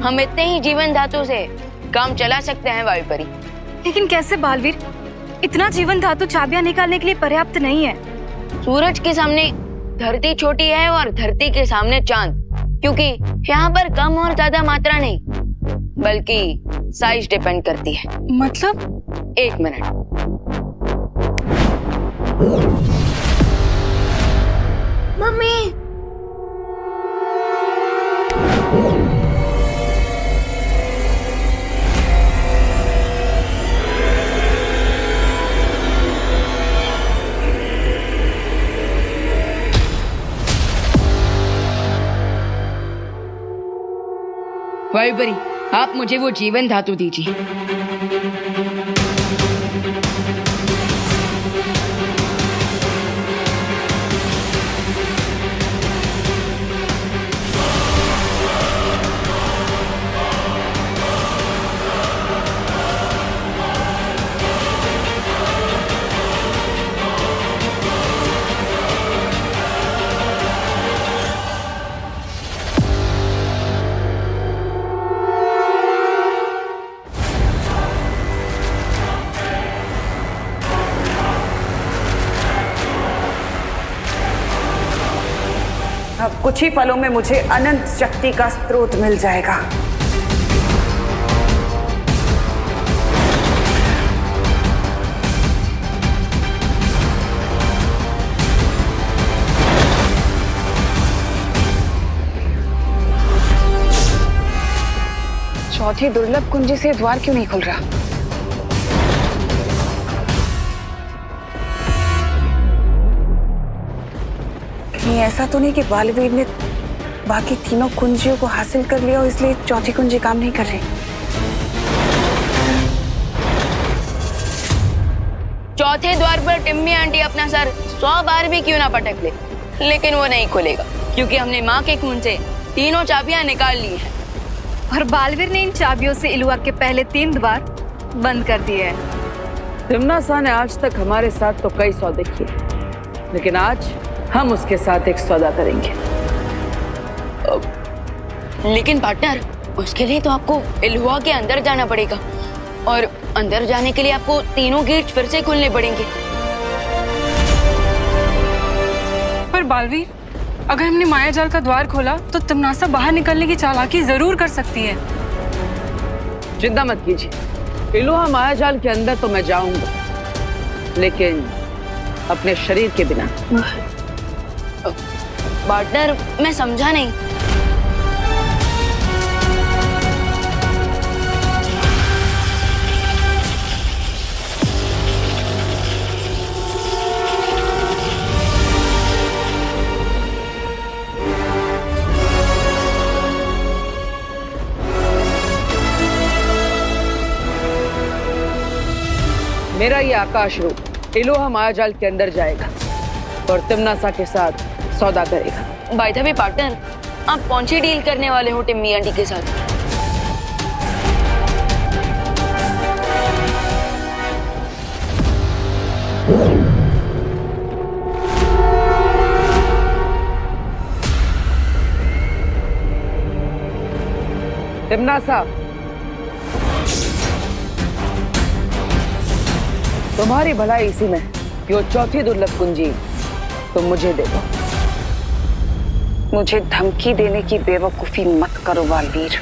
हम इतने ही जीवन धातु से काम चला सकते हैं वायुपरी। लेकिन कैसे बालवीर? इतना जीवन धातु चाबियां निकालने के लिए पर्याप्त नहीं है। सूरज के सामने धरती छोटी है और धरती के सामने चांद, क्योंकि यहाँ पर कम और ज्यादा मात्रा नहीं बल्कि साइज डिपेंड करती है। मतलब? एक मिनट। मम्मी, वायुपरी, आप मुझे वो जीवन धातु दीजिए। अब कुछ ही पलों में मुझे अनंत शक्ति का स्रोत मिल जाएगा। चौथी दुर्लभ कुंजी से द्वार क्यों नहीं खुल रहा? कहीं ऐसा तो नहीं कि बालवीर ने बाकी तीनों कुंजियों को हासिल कर लिया और इसलिए चौथी कुंजी काम नहीं कर रही? चौथे द्वार पर टिम्मी आंटी अपना सर 100 बार भी क्यों ना पटक ले, लेकिन वो नहीं खुलेगा क्योंकि हमने माँ के खून से तीनों चाबियां निकाल ली हैं। और बालवीर ने इन चाबियों से इलुआ के पहले 3 द्वार बंद कर दिए हैं। तिम्नासा ने आज तक हमारे साथ तो कई सौदे किए, लेकिन आज हम उसके साथ एक सौदा करेंगे। लेकिन पार्टनर, उसके लिए तो आपको इल्हुआ के अंदर जाना पड़ेगा और अंदर जाने के लिए आपको तीनों गेट फिर से खोलने पड़ेंगे। पर बालवीर, अगर हमने माया जाल का द्वार खोला तो तमनासा बाहर निकलने की चालाकी जरूर कर सकती है। चिंता मत कीजिए, इल्हुआ माया जाल के अंदर तो मैं जाऊंगा, लेकिन अपने शरीर के बिना। पार्टनर, मैं समझा नहीं। मेरा ये आकाश रूप इल्हुआ माया जाल के अंदर जाएगा और तिमनासा के साथ सौदा करेगा। बाय द वे पार्टनर, आप कौन सी डील करने वाले हो टिम्मी आंटी के साथ? तिमनासा, तुम्हारी भलाई इसी में कि वो चौथी दुर्लभ कुंजी तुम मुझे दे दो। मुझे धमकी देने की बेवकूफी मत करो बालवीर।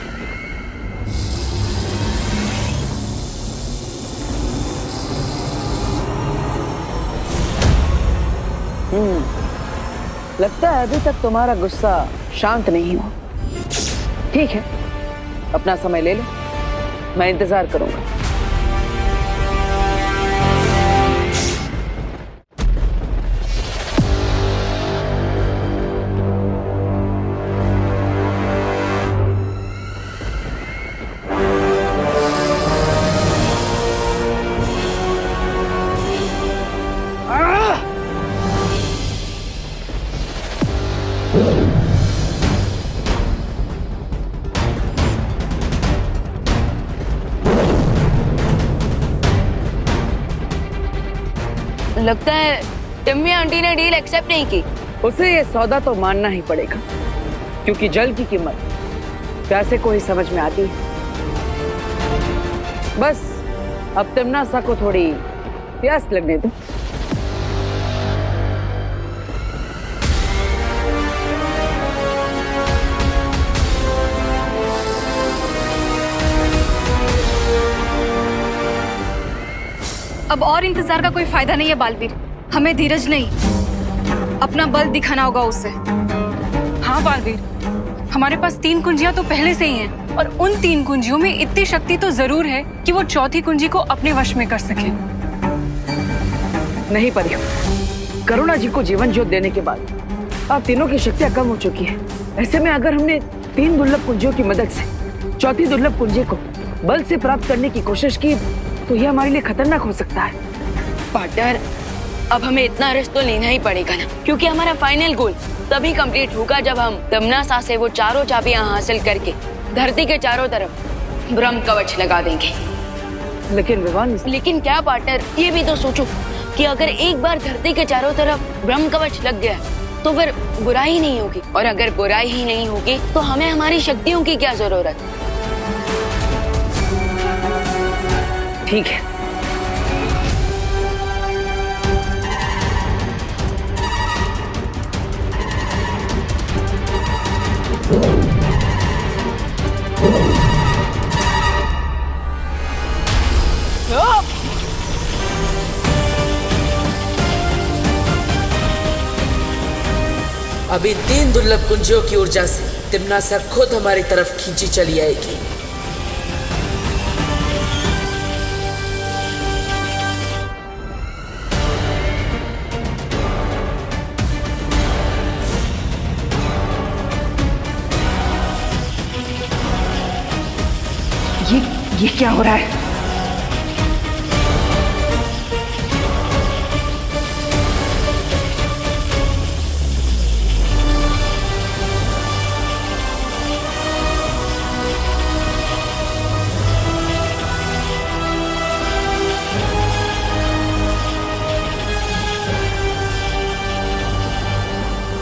लगता है अभी तक तुम्हारा गुस्सा शांत नहीं हुआ। ठीक है, अपना समय ले लो, मैं इंतजार करूंगा। लगता है टिम्मी आंटी ने डील एक्सेप्ट नहीं की। उसे ये सौदा तो मानना ही पड़ेगा, क्योंकि जल की कीमत प्यासे को ही समझ में आती है। बस अब तिमनासा को थोड़ी प्यास लगने दो। अब और इंतजार का कोई फायदा नहीं है बालवीर, हमें धीरज नहीं, अपना बल दिखाना होगा उसे। हाँ बालवीर, हमारे पास 3 कुंजियां तो पहले से ही हैं, और उन 3 कुंजियों में इतनी शक्ति तो जरूर है कि वो चौथी कुंजी को अपने वश में कर सके। नहीं परियो, करुणा जी को जीवन ज्योत देने के बाद अब तीनों की शक्तियां कम हो चुकी है। ऐसे में अगर हमने 3 दुर्लभ कुंजियों की मदद से चौथी दुर्लभ कुंजी को बल से प्राप्त करने की कोशिश की तो यह हमारे लिए खतरनाक हो सकता है। पार्टनर, अब हमें इतना रिस्क तो लेना ही पड़ेगा ना, क्योंकि हमारा फाइनल गोल तभी कंप्लीट होगा जब हम तिमनासा से वो चारों चाबियां हासिल करके धरती के चारों तरफ ब्रह्म कवच लगा देंगे। लेकिन विवान, लेकिन क्या पार्टनर, ये भी तो सोचो कि अगर एक बार धरती के चारों तरफ ब्रह्म कवच लग गया तो फिर बुराई नहीं होगी, और अगर बुराई ही नहीं होगी तो हमें हमारी शक्तियों की क्या जरूरत। ठीक है, अब इन 3 दुर्लभ कुंजियों की ऊर्जा से तिमनासा खुद हमारी तरफ खींची चली आएगी। ये क्या हो रहा है?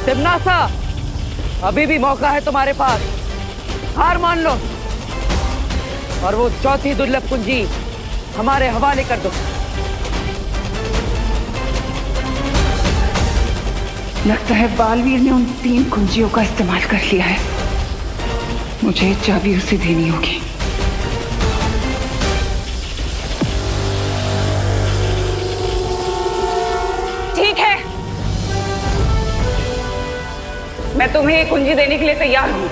तिमनासा, अभी भी मौका है तुम्हारे पास, हार मान लो और वो चौथी दुर्लभ कुंजी हमारे हवाले कर दो। लगता है बालवीर ने उन 3 कुंजियों का इस्तेमाल कर लिया है। मुझे चाबी उसे देनी होगी। ठीक है, मैं तुम्हें ये कुंजी देने के लिए तैयार हूं।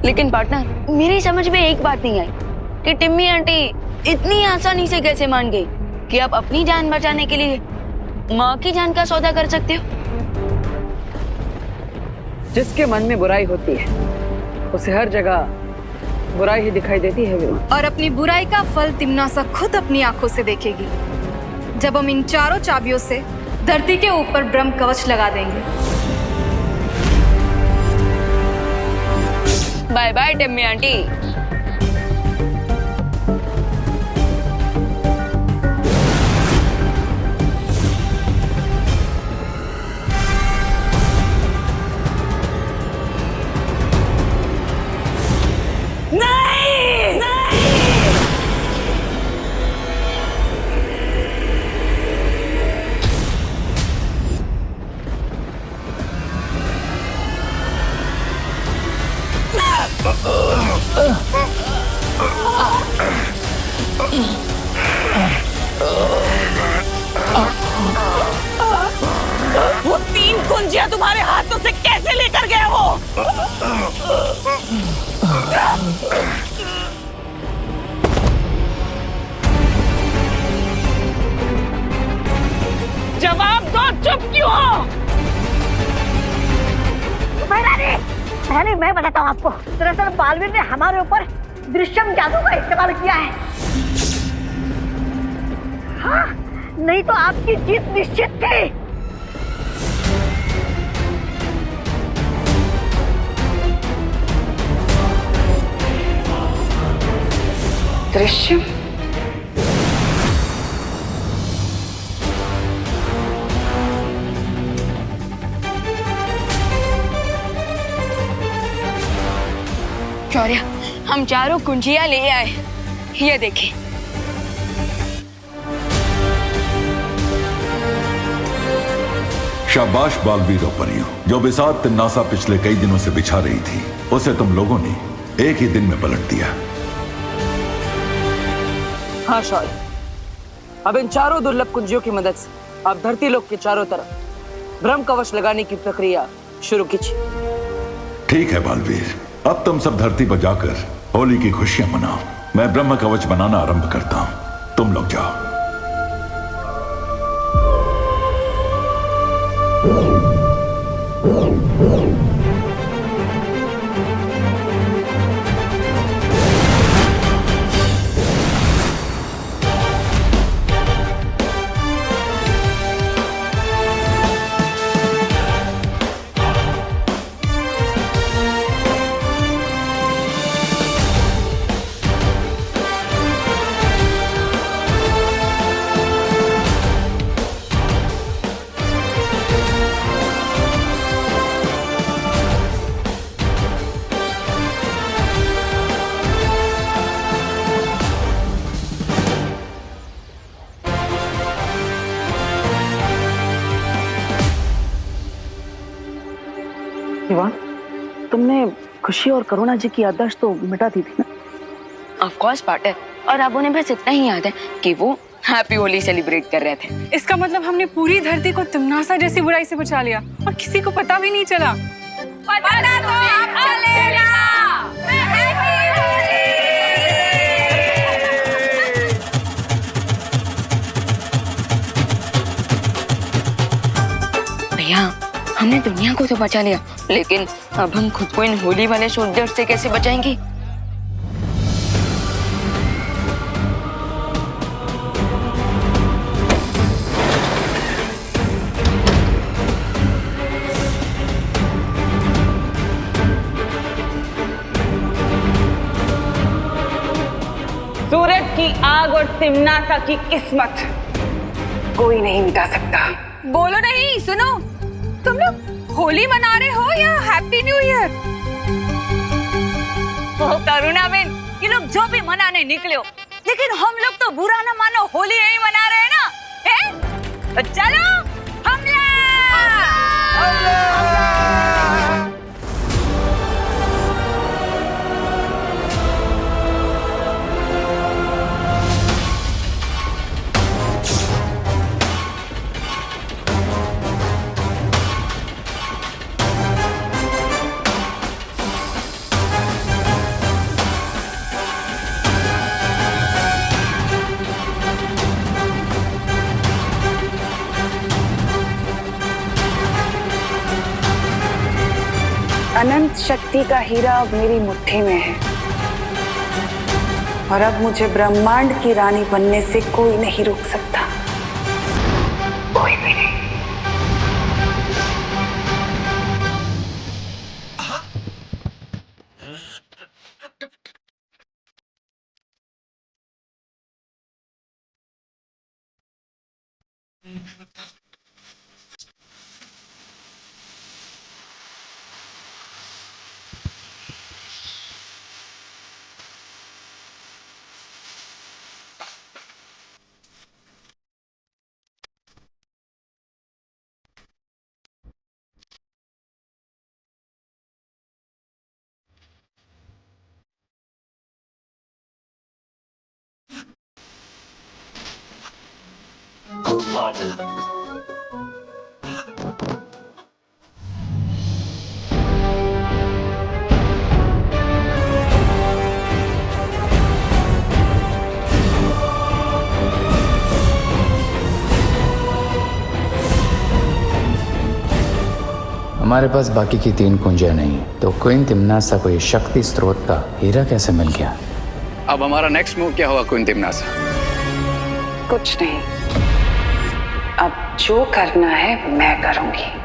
लेकिन पार्टनर, मेरी समझ में एक बात नहीं आई कि टिम्मी आंटी इतनी आसानी से कैसे मान गई कि आप अपनी जान बचाने के लिए माँ की जान का सौदा कर सकते हो। जिसके मन में बुराई होती है उसे हर जगह बुराई ही दिखाई देती है विमान। और अपनी बुराई का फल तिम्नासा खुद अपनी आंखों से देखेगी जब हम इन चारों चाबियों से धरती के ऊपर ब्रह्म कवच लगा देंगे। Bye bye Timmy aunty. वो 3 कुंजियां तुम्हारे हाथों से कैसे लेकर गया वो? जवाब दो, चुप क्यों हो? पहले मैं बताता हूँ आपको। दरअसल बालवीर ने हमारे ऊपर दृश्यम जादू का इस्तेमाल किया है। हाँ, नहीं तो आपकी जीत निश्चित थी। दृश्यम? शौर्य, हम चारों कुंजियां ले आए, ये देखिए। शाबाश बालवीर और परियों, जो बिसात तिम्नासा पिछले कई दिनों से बिछा रही थी उसे तुम लोगों ने एक ही दिन में पलट दिया। हाँ शौर्य, अब इन चारों दुर्लभ कुंजियों की मदद से आप धरती लोक के चारों तरफ ब्रह्म कवच लगाने की प्रक्रिया शुरू कीजिए। ठीक है बालवीर, अब तुम सब धरती पर जाकर होली की खुशियां मनाओ। मैं ब्रह्म कवच बनाना आरंभ करता हूं, तुम लोग जाओ। विवान, तुमने खुशी और करुणा जी की याददाश्त तो मिटा दी थी ना? ऑफ कोर्स पार्टनर, और अब उन्हें बस इतना ही याद है कि वो हैप्पी होली सेलिब्रेट कर रहे थे। इसका मतलब हमने पूरी धरती को तिमनासा जैसी बुराई से बचा लिया और किसी को पता भी नहीं चला। पता तो अब चलेगा। भैया हमने दुनिया को तो बचा लिया, लेकिन अब हम खुद को इन होली वाले सोल्जर से कैसे बचाएंगे? सूरत की आग और तिमनासा की किस्मत कोई नहीं मिटा सकता। बोलो नहीं, सुनो, तुम लोग होली मना रहे हो या हैप्पी न्यू ईयर? करुणा बेन, ये लोग जो भी मनाने निकले हो, लेकिन हम लोग तो बुरा ना मानो होली यही मना रहे हैं ना, हैं? तो चलो हमला! अनंत शक्ति का हीरा अब मेरी मुट्ठी में है और अब मुझे ब्रह्मांड की रानी बनने से कोई नहीं रोक सकता, कोई भी नहीं। हमारे पास बाकी की 3 कुंजियां नहीं, तो क्वीन तिमनासा को ये शक्ति स्रोत का हीरा कैसे मिल गया? अब हमारा नेक्स्ट मूव क्या होगा क्वीन तिमनासा? कुछ नहीं, अब जो करना है मैं करूंगी।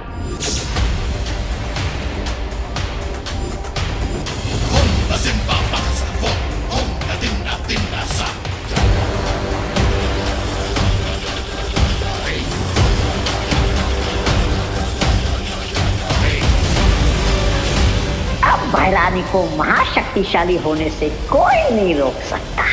महारानी को महाशक्तिशाली होने से कोई नहीं रोक सकता।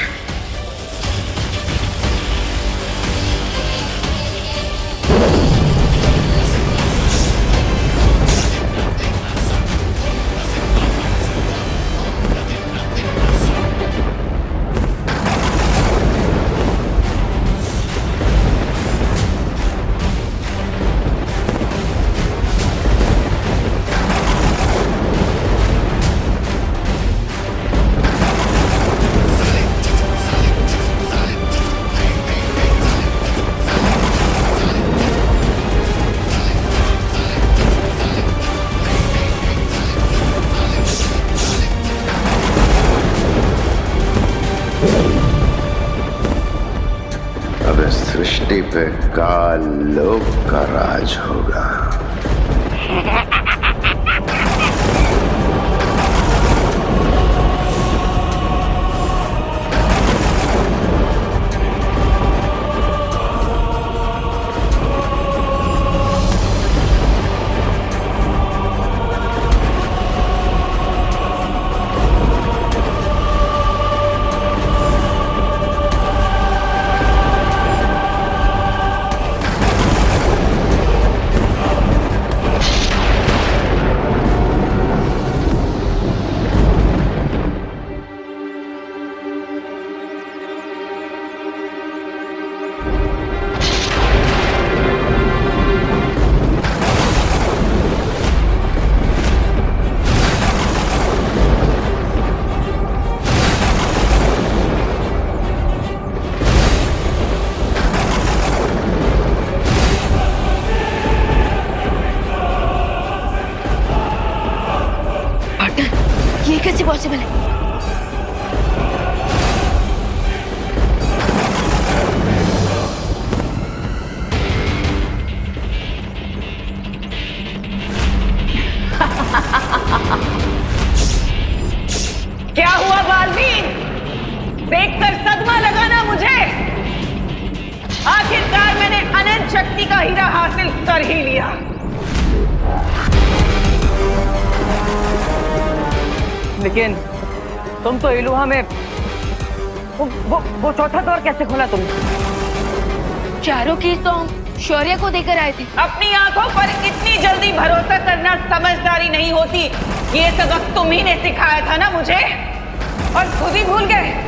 सृष्टि पे काल लोक का राज होगा। पॉसिबल है? क्या हुआ बालवीर? देखकर सदमा लगा ना मुझे? आखिरकार मैंने अनंत शक्ति का हीरा हासिल कर ही लिया। लेकिन तुम तो इलुहा में वो चौथा द्वार कैसे खोला तुमने? चारों की तो शौर्य को देकर आए थे। अपनी आंखों पर इतनी जल्दी भरोसा करना समझदारी नहीं होती। ये सबक तुम ही ने सिखाया था ना मुझे, और खुद ही भूल गए।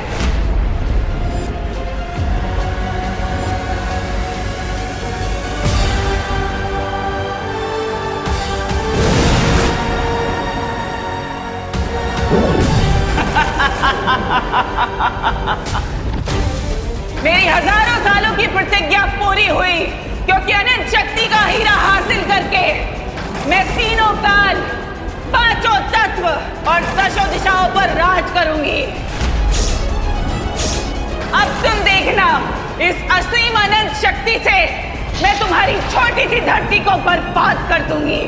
मेरी हजारों सालों की प्रतिज्ञा पूरी हुई, क्योंकि अनंत शक्ति का हीरा हासिल करके मैं तीनों काल, पांचों तत्व और दशों दिशाओं पर राज करूंगी। अब तुम देखना, इस असीम अनंत शक्ति से मैं तुम्हारी छोटी सी धरती को बर्बाद कर दूंगी।